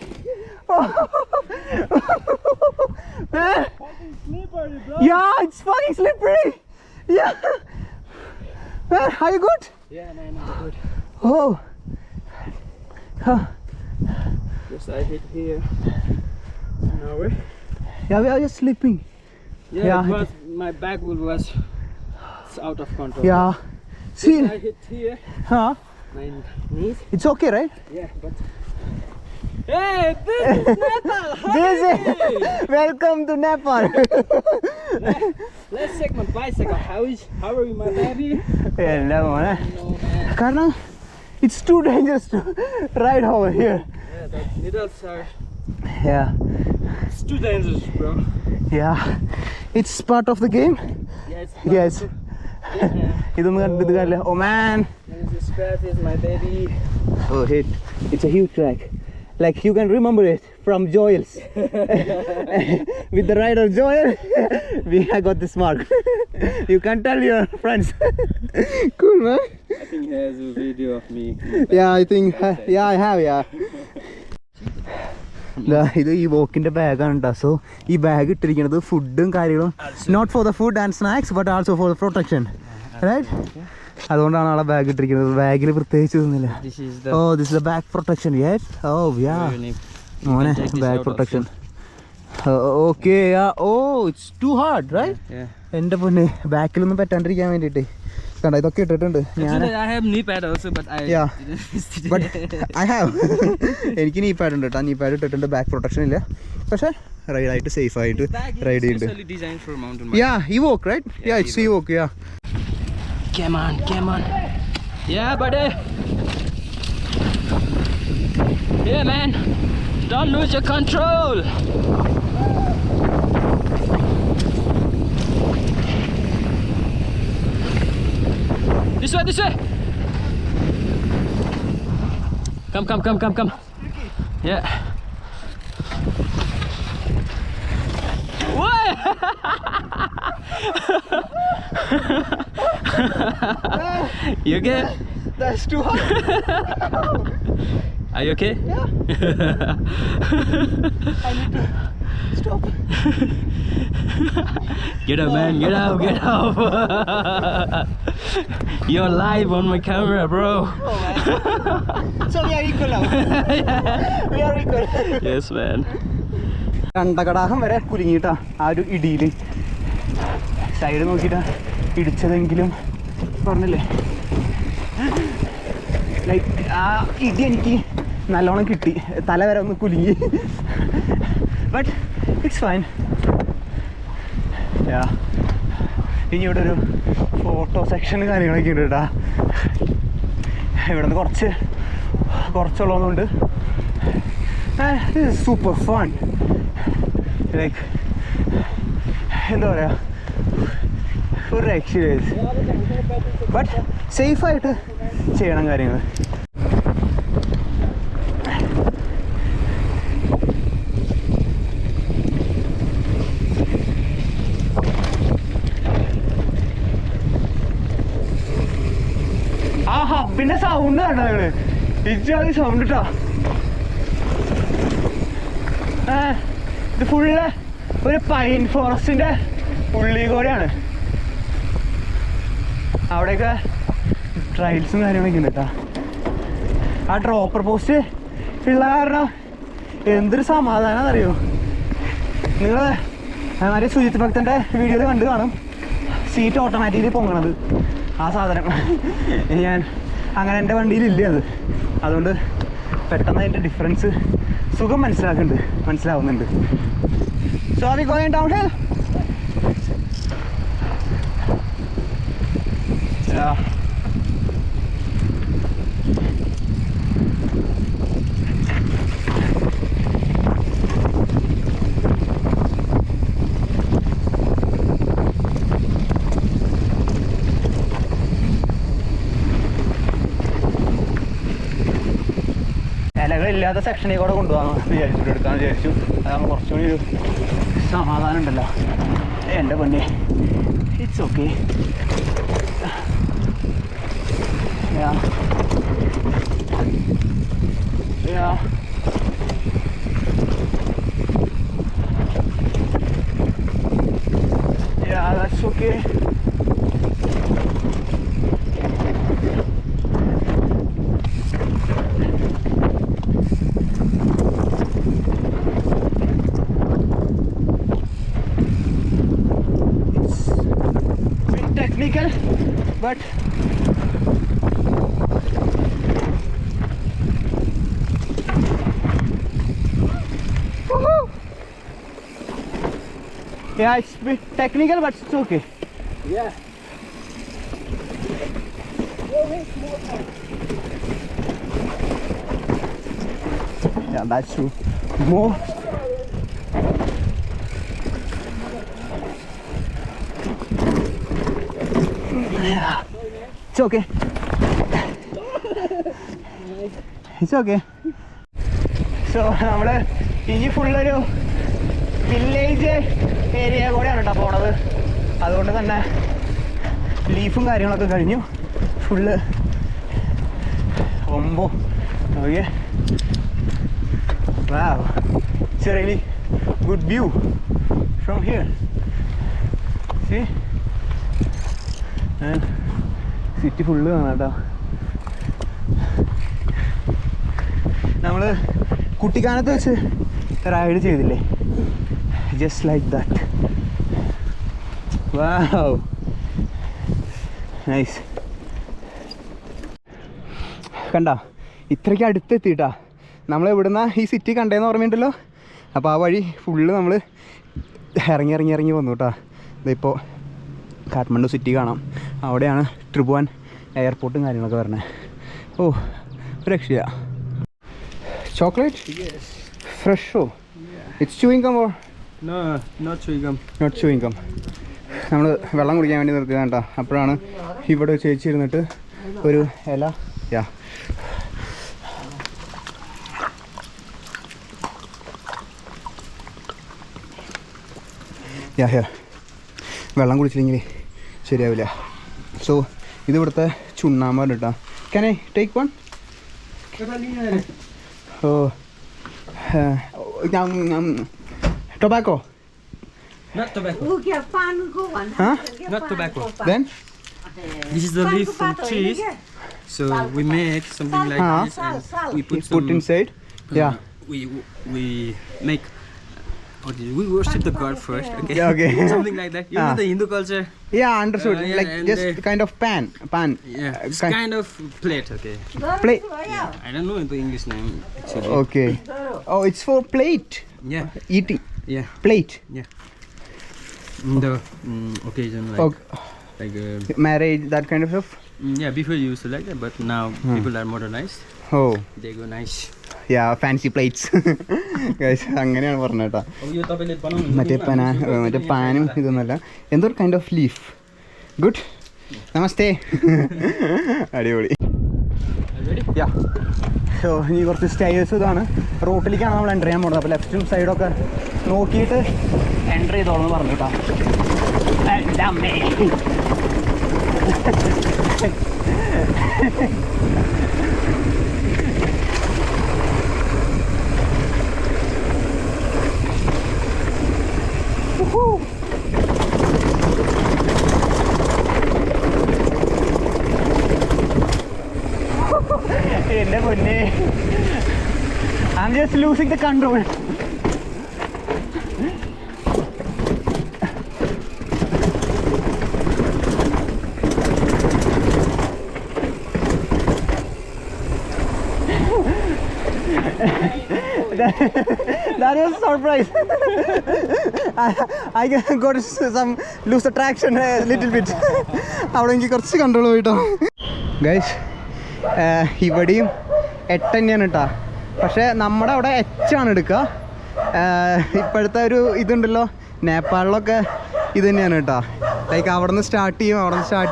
Man. Fucking slippery, bro. Yeah, it's fucking slippery. Yeah. Man, are you good? Yeah, man, I'm good. Oh. Just I hit here. Now we. Yeah, we are just slipping. Yeah, it was, my back was out of control. Yeah. See. I hit here. Huh? My knees. It's okay, right? Yeah, but. Hey, this is Nepal. Welcome to Nepal. Let's check my bicycle. How are you, my baby? Hello, man. No, man. കാരണം it's too dangerous to ride over here. Yeah, the needles are. Yeah. It's too dangerous, bro. Yeah. It's part of the game. Yeah, it's. Yes. Yeah. ഇതൊന്നും കണ്ടിട്ട് കാര്യമില്ല. Oh man. This space is my baby. Oh, it's a huge track. Like you can remember it from Joyals. With the rider Joyal, I got this mark. You can tell your friends. Cool, man. I think he has a video of me. Yeah, I think. Yeah, I have. Yeah. ഇത് ഈ വോക്കിന്റെ ബാഗാണ് കേട്ടോ. സോ ഈ ബാഗ് ഇട്ടിരിക്കുന്നത് ഫുഡും കാര്യങ്ങളും not for the food and snacks but also for the protection, right? അതുകൊണ്ടാണ് ആളെ ബാഗ് ഇട്ടിരിക്കുന്നത്. ബാഗിൽ പ്രത്യേകിച്ച് ഒന്നുമില്ല. Oh this is a back protection. Yes. Oh yeah മോനെ back protection. Okay. Oh it's too hard, right? എൻ്റെ പൊന്നെ ബാക്കിലൊന്നും പറ്റാണ്ടിരിക്കാൻ വേണ്ടിയിട്ട് കണ്ടോ ഇതൊക്കെ ഇട്ടിട്ടുണ്ട്. എനിക്ക് നീ പാഡ് ഉണ്ട് കേട്ടോ. നീ പാഡ് ഇട്ടിട്ടുണ്ട്. ബാക്ക് പ്രൊട്ടക്ഷൻ ഇല്ല, പക്ഷെ റൈഡായിട്ട് സേഫ് ആയിട്ട് റൈഡ് ചെയ്യുന്നുണ്ട്. Yeah evoke, right? Yeah it's evoke. Yeah Come on, come on. Yeah, buddy. Yeah, man. Don't lose your control. This way, this way. Come. Yeah. What? You okay? That's too hard. Are you okay? Yeah. I need to stop. Get up, man. Get up. You're live on my camera, bro. Oh, man. So we are equal now. We are equal. Yes, man. കണ്ടകടാഹം വരെ കുലുങ്ങിയിട്ടാ ആ ഒരു ഇടിയിൽ. സൈഡ് നോക്കിയിട്ടാ ഇടിച്ചതെങ്കിലും പറഞ്ഞില്ലേ, ലൈക്ക് ആ ഇടി എനിക്ക് നല്ലോണം കിട്ടി. തല വരെ ഒന്ന് കുലുങ്ങി. But it's fine. ഇനി ഇവിടെ ഒരു ഫോട്ടോ സെക്ഷൻ കാര്യങ്ങളൊക്കെ ഉണ്ട് കേട്ടാ. ഇവിടെ നിന്ന് കുറച്ചുള്ളതുകൊണ്ട് സൂപ്പർ ഫൺ. ലൈക്ക് എന്താ പറയുക, ഒരു എക്സ്പീരിയൻസ്. ബട്ട് സേഫായിട്ട് ചെയ്യണം കാര്യങ്ങൾ. ആ ഹബിന്റെ സൗണ്ട് കണ്ടോ നിങ്ങള്? ഇജ്ജാതി സൗണ്ട് ഇട്ടാ. ഇത് ഫുള്ള് ഒരു പൈൻ ഫോറസ്റ്റിന്റെ ഉള്ളിൽ കൂടെയാണ്. അവിടെയൊക്കെ ട്രയൽസും കാര്യങ്ങളൊക്കെ ഉണ്ട് കേട്ടോ. ആ ഡ്രോപ്പർ പോസ്റ്റ് ഉള്ള കാരണം എന്തൊരു സമാധാനം അറിയോ. നിങ്ങൾ മറ്റേ സുജിത് ഭക്തൻ്റെ വീഡിയോയിൽ കണ്ടു കാണും, സീറ്റ് ഓട്ടോമാറ്റിക്കലി പൊങ്ങണത്. ആ സാധനം ഞാൻ അങ്ങനെ എൻ്റെ വണ്ടിയിലില്ല അത്. അതുകൊണ്ട് പെട്ടെന്ന് അതിൻ്റെ ഡിഫറൻസ് സുഖം മനസ്സിലാവുന്നുണ്ട്. So are we going downhill? Yeah. ഇല്ലാത്ത സെക്ഷനിൽ കൂടെ കൊണ്ടുപോകാൻ വിചാരിച്ചു, എടുക്കാമെന്ന് വിചാരിച്ചു. അതാകുമ്പോൾ കുറച്ചുകൂടി ഒരു സമാധാനം ഉണ്ടല്ലോ. എൻ്റെ പൊന്നെ, it's okay. That's okay. Technical, but woohoo! Yeah, it's a bit technical, but it's okay. Yeah. Yeah, that's true. More. Yeah. It's okay. It's okay. So, നമ്മൾ ഇനി ഫുള്ളൊരു വില്ലേജ് ഏരിയ കൂടെയാണ് കേട്ടോ പോണത്. അതുകൊണ്ട് തന്നെ ലീഫും കാര്യങ്ങളൊക്കെ കഴിഞ്ഞു. ഫുള്ള് ഒമ്പോ okay. Wow, it's a really good view from here. See? And city full ആണ് കേട്ടോ. നമ്മൾ കുട്ടിക്കാനത്ത് വെച്ച് റൈഡ് ചെയ്തില്ലേ, just like that. Wow, nice. കണ്ട ഇത്രയ്ക്ക് അടുത്തെത്തിയിട്ടാ. നമ്മൾ എവിടുന്ന ഈ സിറ്റി കണ്ടേന്ന് ഓർമ്മയുണ്ടല്ലോ. അപ്പോൾ ആ വഴി ഫുള്ള് നമ്മൾ ഇറങ്ങി വന്നു കേട്ടോ. ഇതിപ്പോൾ കാഠ്മണ്ഡു സിറ്റി കാണാം. അവിടെയാണ് ട്രിബുവാൻ എയർപോർട്ടും കാര്യങ്ങളൊക്കെ വരണേ. ഓ രക്ഷയാ. ചോക്ലേറ്റ് ഫ്രഷോ? It's chewing gum or No, not chewing gum. Not chewing gum. നമ്മൾ വെള്ളം കുടിക്കാൻ വേണ്ടി നിർത്തിയതാണ് കേട്ടോ. അപ്പോഴാണ് ഇവിടെ ചേച്ചി ഇരുന്നിട്ട് ഒരു ഇല വെള്ളം കുടിച്ചില്ലെങ്കിൽ ശരിയാവില്ല. സോ ഇത് ഇവിടുത്തെ ചുണ്ണാമ്പാണ് കേട്ടോ. Can I take one? Oh tobacco? Not tobacco. Huh? Not tobacco. Then? This is the leaf from trees. So we make something like this and we put inside? Yeah. We make. We worship the god first, okay? Yeah, okay. Something like that. You know the Hindu culture? Yeah, understood. Yeah, like and just kind of pan. Yeah, it's kind of plate, okay? Plate. I don't know the English name actually. Okay. Oh, it's for plate. Yeah, Eating. yeah, Plate. yeah. The occasion like Marriage, that kind of stuff. yeah, before you used to like that, but now people are modernized. Oh. They go nice. Yeah, fancy plates. Guys, അങ്ങനെയാണ് പറഞ്ഞത് കേട്ടോ. മറ്റേ പാനും ഇതൊന്നുമല്ല, എന്തോ ഒരു കൈൻഡ് ഓഫ് ലീഫ്. ഗുഡ്. നമസ്തേ. അടിപൊളി. യാ. സോ ഇനി കുറച്ച് സ്റ്റൈൽസ് ഇതാണ്. റോട്ടിലേക്കാണ് നമ്മൾ എൻ്റർ ചെയ്യാൻ പോകുന്നത്. അപ്പോൾ ലെഫ്റ്റും സൈഡൊക്കെ നോക്കിയിട്ട് എൻ്റർ ചെയ്തോളെന്ന് പറഞ്ഞു കേട്ടോ. എന്റെ പൊന്നെ, I'm just losing the control. That was a surprise. I got some lose the traction a little bit. അവിടെ എനിക്ക് കുറച്ച് കൺട്രോൾ പോയിട്ടോ. ഗൈസ് ഇവിടെയും 8 തന്നെയാണ് കേട്ടോ. പക്ഷേ നമ്മുടെ അവിടെ എച്ചാണ് എടുക്കുക. ഇപ്പോഴത്തെ ഒരു ഇതുണ്ടല്ലോ നേപ്പാളിലൊക്കെ ഇത് തന്നെയാണ് കേട്ടോ. ലൈക്ക് അവിടെ നിന്ന് സ്റ്റാർട്ട്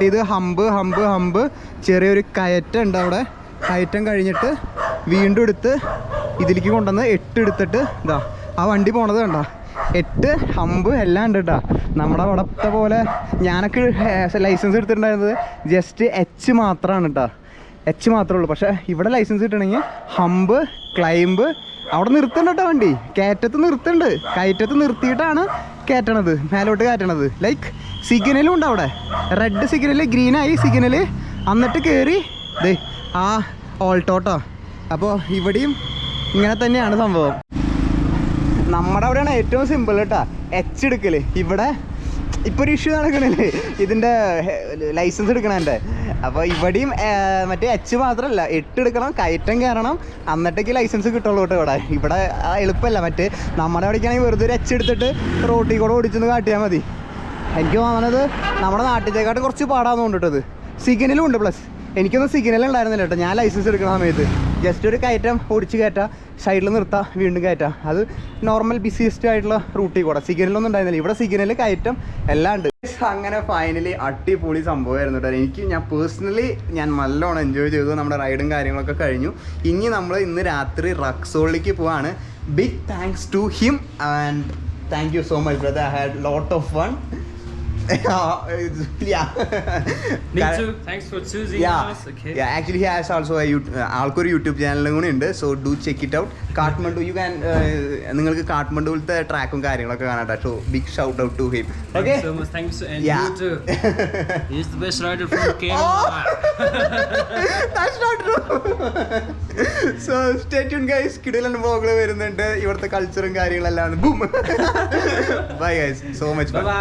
ചെയ്ത് ഹമ്പ് ചെറിയൊരു കയറ്റം ഉണ്ട് അവിടെ. കയറ്റം കഴിഞ്ഞിട്ട് വീണ്ടും എടുത്ത് ഇതിലേക്ക് കൊണ്ടുവന്ന് 8 എടുത്തിട്ട് ഇതാ ആ വണ്ടി പോണത് കണ്ടോ. 8 ഹമ്പ് എല്ലാം ഉണ്ട് കേട്ടോ. നമ്മുടെ അവിടത്തെ പോലെ ഞാനൊക്കെ ലൈസൻസ് എടുത്തിട്ടുണ്ടായിരുന്നത് ജസ്റ്റ് എച്ച് മാത്രമാണ് കേട്ടോ. എച്ച് മാത്രമേ ഉള്ളൂ. പക്ഷേ ഇവിടെ ലൈസൻസ് കിട്ടണമെങ്കിൽ ഹമ്പ്, ക്ലൈംബ് അവിടെ നിർത്തണ്ട കേട്ടോ. വണ്ടി കയറ്റത്ത് നിർത്തുന്നുണ്ട്. കയറ്റത്ത് നിർത്തിയിട്ടാണ് കയറ്റണത്, മേലോട്ട് കയറ്റണത്. ലൈക്ക് സിഗ്നലും ഉണ്ട് അവിടെ. റെഡ് സിഗ്നൽ, ഗ്രീനായി സിഗ്നൽ, എന്നിട്ട് കയറി ദേ ആ ഓൾട്ടോട്ടോ. അപ്പോൾ ഇവിടെയും ഇങ്ങനെ തന്നെയാണ് സംഭവം. നമ്മുടെ അവിടെയാണ് ഏറ്റവും സിമ്പിൾ കേട്ടോ എച്ച് എടുക്കൽ. ഇവിടെ ഇപ്പോൾ ഒരു ഇഷ്യൂ നടക്കണില്ലേ ഇതിൻ്റെ ലൈസൻസ് എടുക്കണതിൻ്റെ. അപ്പോൾ ഇവിടെയും മറ്റേ എച്ച് മാത്രമല്ല 8 എടുക്കണം, കയറ്റം കയറണം, എന്നിട്ടേക്ക് ലൈസൻസ് കിട്ടുള്ളൂ കേട്ടോ. ഇവിടെ എളുപ്പമല്ല. മറ്റേ നമ്മുടെ അവിടേക്കാണെങ്കിൽ വെറുതെ ഒരു എച്ച് എടുത്തിട്ട് റോട്ടിൽ കൂടെ ഓടിച്ചൊന്ന് കാട്ടിയാൽ മതി. എനിക്ക് തോന്നണത് നമ്മുടെ നാട്ടിലേക്കാട്ട് കുറച്ച് പാടാന്ന് കൊണ്ടിട്ടത്. സിഗ്നലും ഉണ്ട്, പ്ലസ് എനിക്കൊന്നും സിഗ്നൽ ഉണ്ടായിരുന്നില്ല കേട്ടോ. ഞാൻ ലൈസൻസ് എടുക്കുന്ന സമയത്ത് ജസ്റ്റ് ഒരു കയറ്റം ഓടിച്ച് കയറ്റാം, സൈഡിൽ നിർത്താം, വീണ്ടും കയറ്റാം. അത് നോർമൽ ബിസിയസ്റ്റ് ആയിട്ടുള്ള റൂട്ടിൽ കൂടെ സിഗ്നലൊന്നും ഉണ്ടായിരുന്നില്ല. ഇവിടെ സിഗ്നൽ കയറ്റം എല്ലാം ഉണ്ട്. അങ്ങനെ ഫൈനലി അടിപൊളി സംഭവമായിരുന്നു കേട്ടോ. ഞാൻ പേഴ്സണലി നല്ലോണം എൻജോയ് ചെയ്തു. നമ്മുടെ റൈഡും കാര്യങ്ങളൊക്കെ കഴിഞ്ഞു. ഇനി നമ്മൾ ഇന്ന് രാത്രി റക്സോളിലേക്ക് പോവാണ്. Big thanks to him and thank you so much brother. I had lot of fun. Me too. Thanks for choosing us. Okay. Yeah, actually he has also ആൾക്കൊരു യൂട്യൂബ് ചാനലും കൂടി ഉണ്ട്. So do check it out. Kathmandu you can നിങ്ങൾക്ക് കാഠ്മണ്ഡുവിലത്തെ ട്രാക്കും കാര്യങ്ങളൊക്കെ കാണാം. So big shout out to him. Okay, Thanks so much. Thanks, and Yeah. you too. He's the best rider from Kerala. That's not true. So stay tuned guys. കിടിലൻ വ്ളോഗുകൾ വരുന്നുണ്ട്. ഇവിടുത്തെ കൾച്ചറും കാര്യങ്ങളെല്ലാം. Boom. Bye guys. So much fun. Bye bye.